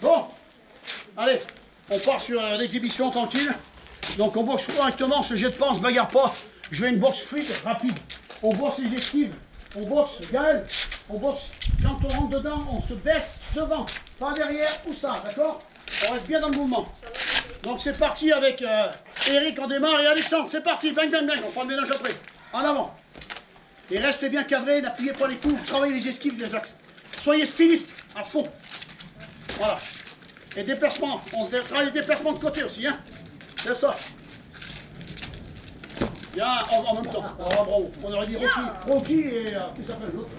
Bon, allez, on part sur l'exhibition tranquille. Donc on boxe correctement, on se jette pas, on se bagarre pas. Je veux une boxe fluide, rapide. On boxe les esquives, on boxe Gaël, on boxe. Quand on rentre dedans, on se baisse devant, pas derrière ou ça, d'accord? On reste bien dans le mouvement. Donc c'est parti avec Eric, on démarre, et Alexandre, c'est parti, bang bang bang, on fera le mélange après. En avant. Et restez bien cadrés, n'appuyez pas les coups, travaillez les esquives, les axes. Soyez styliste à fond. Voilà. Et déplacement, on se travaille les déplacements de côté aussi, hein. C'est ça. Bien, en même temps. Oh, bravo. On aurait dit Rocky et qui s'appelle l'autre.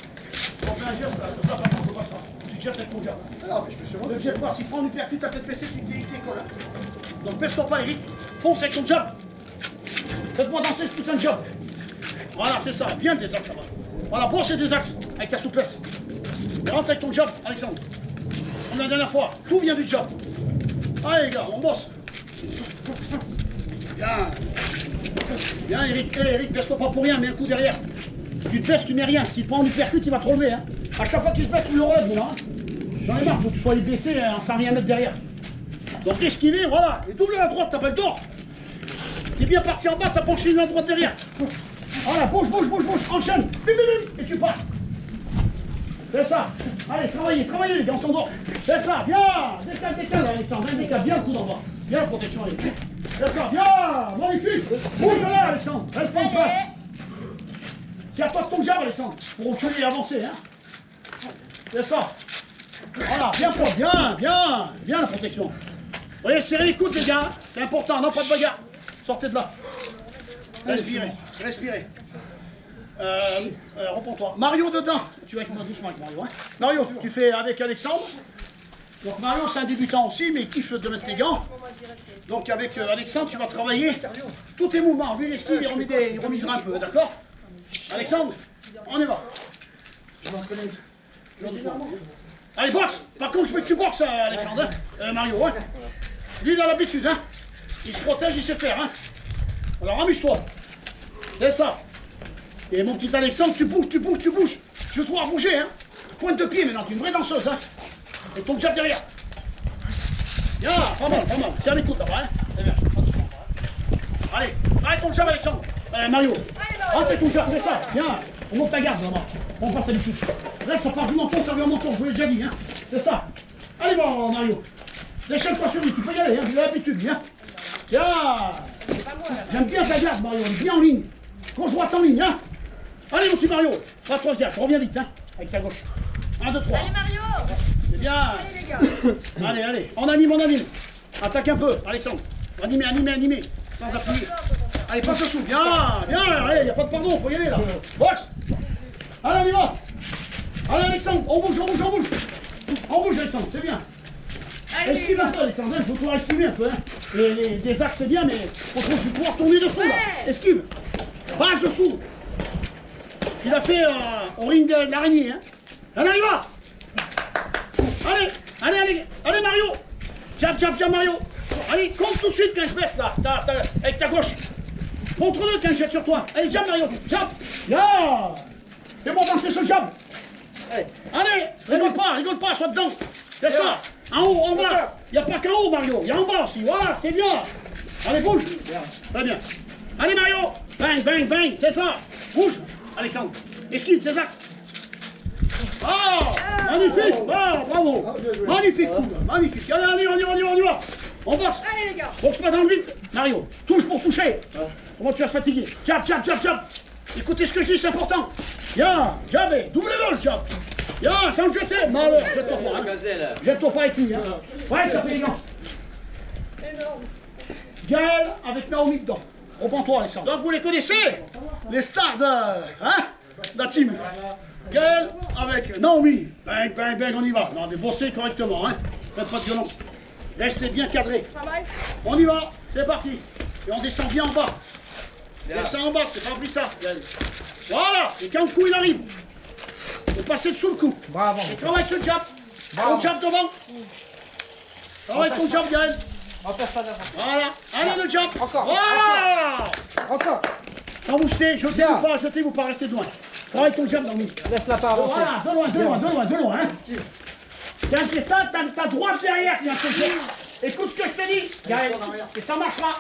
On fait un geste, là, ça, par contre, on passe pas. Tu te jettes avec ton jab. Alors, je peux sûrement. Ne jette pas, s'il prend une percute, ta tête baissée, tu décolles. Hein. Donc, baisse-toi pas, Eric. Fonce avec ton jab. Faites-moi danser ce putain de jab. Voilà, c'est ça. Bien des axes, ça va. Voilà, brosse des axes avec ta souplesse. Et rentre avec ton jab, Alexandre. Comme la dernière fois, tout vient du jab. Allez, les gars, on bosse. Bien. Bien, Eric. Hey, Eric, baisse-toi pas pour rien, mets un coup derrière. Tu te baisses, tu mets rien. S'il prend du percute, il va te relever. Hein. À chaque fois qu'il se baisse, tu le relèves, mon hein. J'en ai marre, faut que tu sois baissé hein, sans rien mettre derrière. Donc esquiver, voilà. Et double la droite, t'as pas le d'or. T'es bien parti en bas, t'as penché la droite derrière. Voilà, bouge, enchaîne. Bim, bim, bim, et tu pars. Fais ça. Allez, travaillez les gars, on s'endort. Fais ça, bien. Décale, Alexandre. Décale, bien le coup d'envoi. Bien la protection, Alex. Fais ça, bien. Magnifique. Bouge là, Alexandre. Reste pas en face. Tiens-toi de ton jab, Alexandre. Pour reculer et avancer, hein. Fais ça. Voilà, bien propre, bien la protection. Vous voyez, serrez les coudes, les gars. C'est important, non, pas de bagarre. Sortez de là. Respirez. Reprends-toi. Mario dedans. Tu vas avec moi doucement avec Mario. Hein. Mario, tu fais avec Alexandre. Donc Mario, c'est un débutant aussi, mais il kiffe de mettre les gants. Donc avec Alexandre, tu vas travailler tous tes mouvements. Lui, l'esquive, il remisera un peu, d'accord? Alexandre, on y va. Je m'entraîne. Allez, boxe. Par contre, je veux que tu boxes, Alexandre. Mario, hein. Lui, il a l'habitude, hein. Il se protège, il sait faire, hein. Alors, amuse-toi. C'est ça. Et mon petit Alexandre, tu bouges. Je veux te voir bouger, hein. Pointe de pied maintenant, tu es une vraie danseuse, hein. Et ton jab derrière. Bien, pas mal. Serre les coudes là-bas, hein. C'est bien. Allez, arrête ton jab, Alexandre. Mario, rentre avec ton jab, c'est ça. Bien. On monte ta garde là-bas. On passe à l'habitude. Là, ça part du menton, ça vient au menton, je vous l'ai déjà dit, hein. C'est ça. Allez, bon, Mario. Déchaîne-toi sur lui, tu peux y aller, hein. J'ai l'habitude, bien. Bien. J'aime bien ta garde, Mario, bien en ligne. Conjointe en ligne, hein. Allez, mon petit Mario. Pas trop de reviens vite, hein. Avec ta gauche. 1, 2, 3. Allez, Mario. C'est bien. Allez, les gars. Allez. On anime. Attaque un peu, Alexandre. Animer. Sans appuyer. Allez, passe dessous. Bien. Allez, y a pas de pardon, faut y aller, là. Boxe. Allez, on y va. Allez, Alexandre, on bouge. On bouge, Alexandre, c'est bien. Esquive un peu, Alexandre, il faut pouvoir esquiver un peu. Hein. Des axes, c'est bien, mais faut que je vais pouvoir tourner dessous, là. Esquive. Passe dessous. Il a fait au ring de l'araignée, hein. Allez, on y va. Allez, Mario. Jab, Mario. Allez, compte tout de suite quand je baisse, là, avec ta gauche. Montre-le quand je jette sur toi. Allez, jab, Mario. Jab. Là. Fais-moi danser ce jab. Allez, rigole pas, sois dedans. C'est ça. En haut, en bas. Il n'y a pas qu'en haut, Mario. Il y a en bas aussi. Voilà, c'est bien. Allez, bouge. Très bien. Allez, Mario. Bang. C'est ça. Bouge. Alexandre. Esquive tes axes. Oh, magnifique. Bravo. Magnifique. Allez, on y va. On boxe. Allez, les gars. Boxe pas dans le vide. Mario, touche pour toucher. Comment tu vas fatiguer? Jab. Écoutez ce que je dis, c'est important. Bien, jabé, double gauche, jab. Bien, sans te jeter. Malheur, jette-toi pas. Hein. Jette-toi pas avec lui. Hein. Ouais, t'as fait les gants. Énorme. Gaël avec Naomi dedans. Reprends-toi, Alexandre. Donc vous les connaissez, les stars de la team. Gaël avec Naomi. Bang, on y va. Non, mais bossez correctement. Hein. Faites pas de violence. Restez bien cadrés. On y va, c'est parti. Et on descend bien en bas. Descend en bas, c'est pas pris ça. Voilà, et quand le coup il arrive, vous passez dessous le coup. Bravo. Et travaille sur le jab. Ton jab devant. Travaille ton jab, Gaël. On va faire ça d'avant. Voilà. Allez, le jab. Encore. Voilà. Encore. Sans bouger, jetez-vous pas, restez de loin. Travaille ton jab dans le Laisse-la pas avancer. Voilà, de loin. Hein. Tiens, c'est ça, t'as droite derrière qui vient te faire. Écoute ce que je te dis, Gaël, et ça marchera.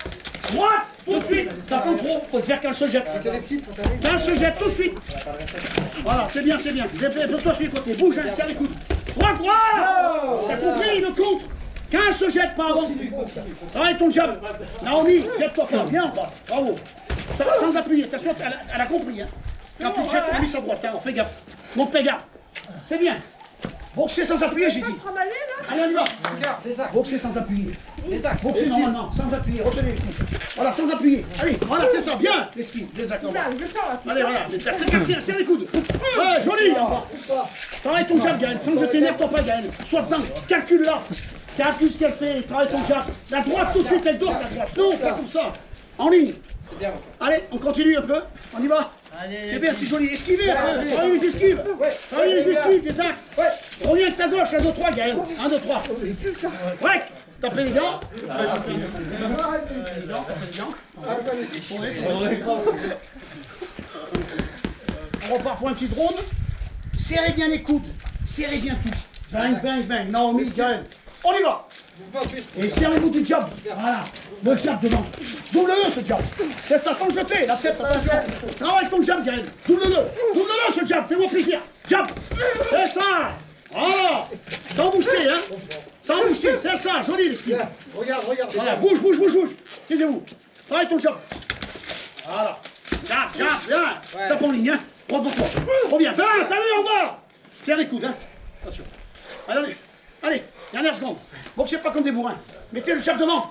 Droite, tout de suite. T'as ton trop, faut te faire qu'un seul jet. Qu'un seul jet, tout de suite. Voilà, c'est bien. Toi, sur les côtés, bouge, hein, serre les coudes. Droite. T'as compris, le compte. Qu'un seul jet, pas avant. Travaille ton jab. Naomi, jette-toi fort, bien ou pas? Bravo. Sans appuyer, attention, elle a compris. Hein. Quand tu jettes, elle met sa droite, hein, fais gaffe. Monte ta garde. C'est bien. Boxer sans appuyer, j'ai dit. Allez, on y va. Boxer sans appuyer. Boxer normalement, sans appuyer. Retenez les coups. Voilà, sans appuyer. Allez, voilà, c'est ça. Bien. L'esquive, des axes en bas. Allez, voilà. Serre les coudes. Ouais, joli. Travaille ton jab, Gaël. Sans que je t'énerve-toi pas, Gaël. Sois dedans. Calcule là. Calcule ce qu'elle fait. Travaille ton jab. La droite, tout de suite, elle dort, la droite. Non, pas comme ça. En ligne. Allez, on continue un peu. On y va. C'est bien, c'est joli. Esquivez un peu. Travaillez les esquives. Travaillez les esquives, des axes. Reviens avec ta gauche, 1, 2, 3, Gaël. 1, 2, 3. Ouais. Tapez les gants. On repart pour un petit drone. Serrez bien les coudes. Serrez bien tout. Bang. Naomi, Gaël. On y va. Et serrez-vous du jab. Voilà. Le jab devant. Double-le ce jab. C'est ça, sans jeter. La tête, attention. Travaille ton jab, Gaël. Double-le ce jab. Fais-moi plaisir. Jab. C'est ça. Voilà. Sans bouger, hein. Sans bouger. C'est ça. Joli l'esquive. Regarde. Voilà. Bouge. Taisez-vous. Travaille ton jab. Voilà. Jab. Bien. Tape en ligne, hein. Prends pour toi. Reviens. Ben, t'as vu en bas. Serre les coudes, hein. Attention. Allez. Dernière seconde. Boxez pas comme des bourrins. Mettez le jab devant.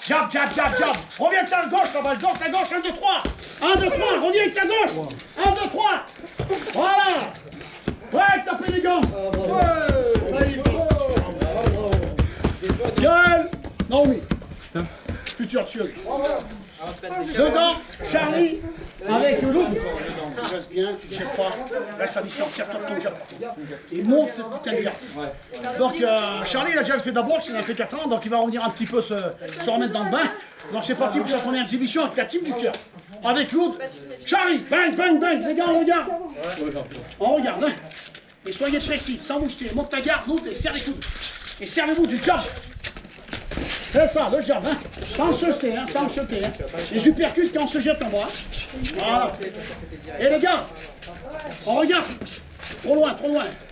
Jab. Reviens avec ta gauche, là-bas. Ta gauche, 1, 2, 3. 1, 2, 3. Reviens avec ta gauche. 1, 2, 3. Voilà. Ouais, tapez les gants. Gueule. Naomi. Future tueuse. Dedans, Charlie, avec l'autre. Tu restes bien, tu ne jettes pas. Reste à distance, serre-toi de ton jab. Et monte cette putain de garde. Donc, Charlie, il a déjà fait d'abord, il a fait 4 ans, donc il va revenir un petit peu se remettre dans le bain. Donc, c'est parti pour sa première exhibition avec la team du cœur. Avec l'autre. Charlie, bang. Les gars, on regarde. On regarde, hein. Et soyez précis, sans bouger. Monte ta garde, l'autre, et serre les coudes. Et servez-vous du jab. C'est ça, le jab, hein. Sans jeter, hein. Les uppercuts quand on se jette en bas. Voilà. Et les gars, on regarde. Trop loin.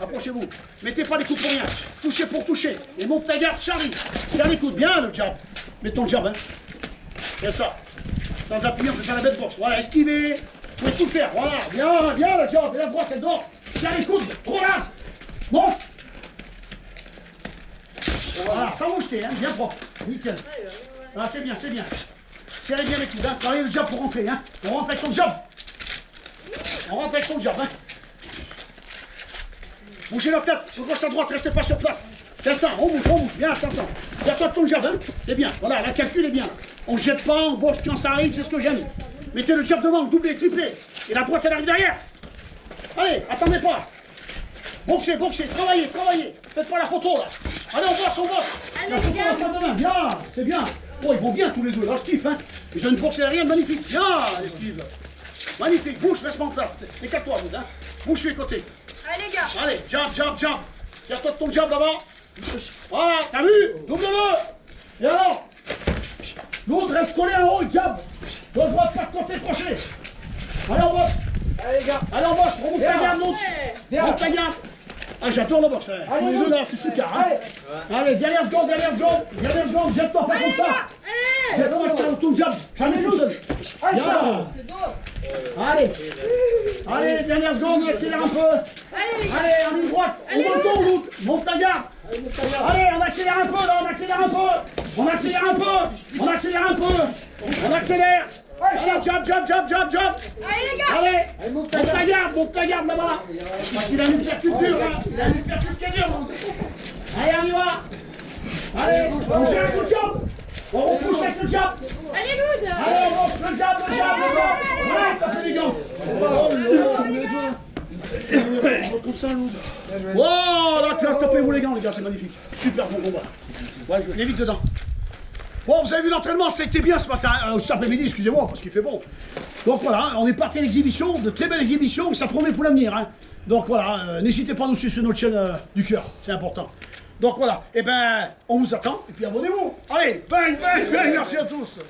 Approchez-vous. Mettez pas les coups pour rien. Touchez pour toucher. Et monte ta garde, Charlie. Serre les coudes, bien le jab. Mets ton jab, hein. C'est ça. Sans appuyer, on peut faire la bête boxe. Voilà, esquivez. Vous pouvez tout faire. Voilà, bien le jab. Et la droite, elle dort. Serre les coudes, trop large. Monte. Voilà, sans moucheter, hein, bien propre, nickel. Ah, c'est bien. Serrez bien les coudes, hein. Travaillez le jab pour rentrer, hein. On rentre avec ton jab. Hein. Bougez la tête, de gauche à droite, restez pas sur place. C'est ça, on bouge, bien, attention. Garde-toi de ton jab, hein. C'est bien, voilà, la calcul est bien. On jette pas, on bosse quand ça arrive, c'est ce que j'aime. Mettez le jab devant, doublé, triplé. Et la droite, elle arrive derrière. Allez, attendez pas. Boxez, travaillez. Faites pas la photo là. Allez, on bosse. Allez, les gars. Bien, c'est bien. Oh, ils vont bien tous les deux, là, je kiffe, hein. Ils ont une boxe aérienne magnifique. Bien, esquive. Magnifique, bouge, reste-moi en place. Écarte-toi, vous, hein. Bouge sur les côtés. Allez, les gars. Allez, jab. Tire-toi de ton jab là-bas. Voilà, t'as vu? Double-le. Et alors? L'autre reste collé en haut, jab. Donc, je vais te faire côté crochet. Allez, on bosse. Allez, les gars. Allez, on bosse. Remonte ta garde, l'autre. Remonte ta garde. Ah, j'adore la boxe. Tous les deux là, c'est super. Hein. Allez, dernière seconde. Jette-toi pas comme ça. Jette-toi avec ton jab. Jamais tout seul. Allez, dernière seconde, on accélère un peu. Allez, en ligne droite. On monte ton route. Monte ta garde. Allez, on accélère un peu là, on accélère Allez, jab. Allez, les gars. Allez, monte ta garde là-bas. Parce qu'il a une percute dure, hein. Il a une percute qui est dure. Allez, on y va. Allez, on gère avec le jab. On repousse avec le jab. Allez, Loud. Allez, on monte le jab. Ouais, tapez les gants. On retrouve ça, Loud. Wow, là, tu vas taper vous les gants, les gars, c'est magnifique. Super bon combat. Ouais, je vais vite dedans. Bon, vous avez vu l'entraînement, ça a été bien ce matin, cet après-midi, excusez-moi, parce qu'il fait bon. Donc voilà, on est parti à l'exhibition, de très belles exhibitions, ça promet pour l'avenir. Hein. Donc voilà, n'hésitez pas à nous suivre sur notre chaîne du cœur, c'est important. Donc voilà, et ben, on vous attend, et puis abonnez-vous. Allez, bang, bang, bang, merci à tous.